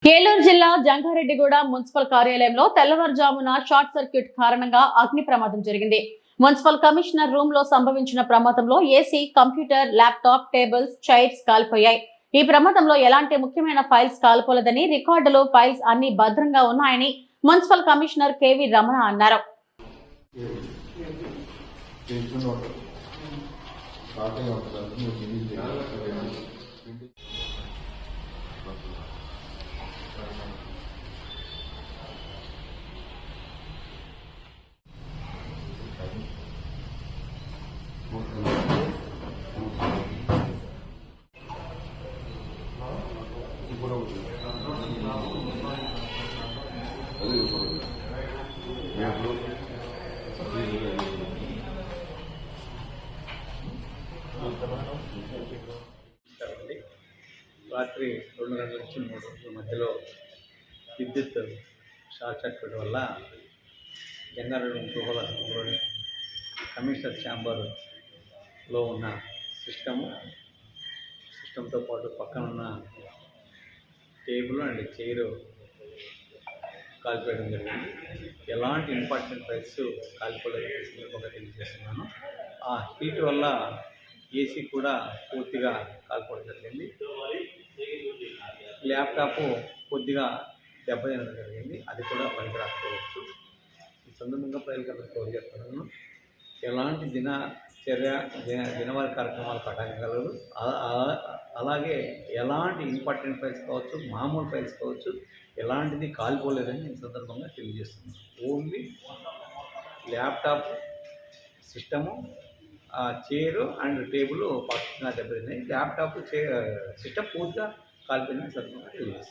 ఏలూరు జిల్లా జంగారెడ్డిగూడ మున్సిపల్ కార్యాలయంలో తెల్లవారుజామున షార్ట్ సర్క్యూట్ కారణంగా అగ్ని ప్రమాదం జరిగింది. మున్సిపల్ కమిషనర్ రూమ్ లో సంభవించిన ప్రమాదంలో AC, computer, laptop, tables, chairs కాలిపోయాయి. ఈ ప్రమాదంలో ఎలాంటి ముఖ్యమైన ఫైల్స్ కాలిపోలేదని, రికార్డులు, ఫైల్స్ అన్ని భద్రంగా ఉన్నాయని మున్సిపల్ కమిషనర్ కేవి రమణ అన్నారు. రాత్రి 2 గంటల నుంచి 3 గంటల మధ్యలో విద్యుత్ షార్ట్ సర్క్యూట్ వల్ల జంగారెడ్డి కమిషనర్ ఛాంబర్లో ఉన్న సిస్టంతో పాటు పక్కన ఉన్న టేబుల్ అండ్ చైరు కాలిపోయడం జరిగింది. ఎలాంటి ఇంపార్టెంట్ ఫైల్స్ కాలిపోలేదు సందర్భంగా తెలియజేస్తున్నాను. ఆ హీట్ వల్ల ఏసీ కూడా పూర్తిగా కాలిపోవడం జరిగింది. ల్యాప్టాప్ కొద్దిగా దెబ్బతినడం జరిగింది, అది కూడా పనికి రాకపోవచ్చు. ఈ సందర్భంగా ప్రజలకు కోరి చెప్తున్నాను, ఎలాంటి దినవారీ కార్యక్రమాలు పట్టగలరు. అలాగే ఎలాంటి ఇంపార్టెంట్ ఫైల్స్ కావచ్చు, మామూలు ఫైల్స్ కావచ్చు, ఎలాంటిది కాలిపోలేదని ఈ సందర్భంగా తెలియజేస్తున్నాను. Only laptop, system, chair and table పక్కన దెబ్బతిన్నాయి. ల్యాప్టాప్, సిస్టమ్ పూర్తిగా కాలిపోయిందని సందర్భంగా తెలియజేస్తున్నాను.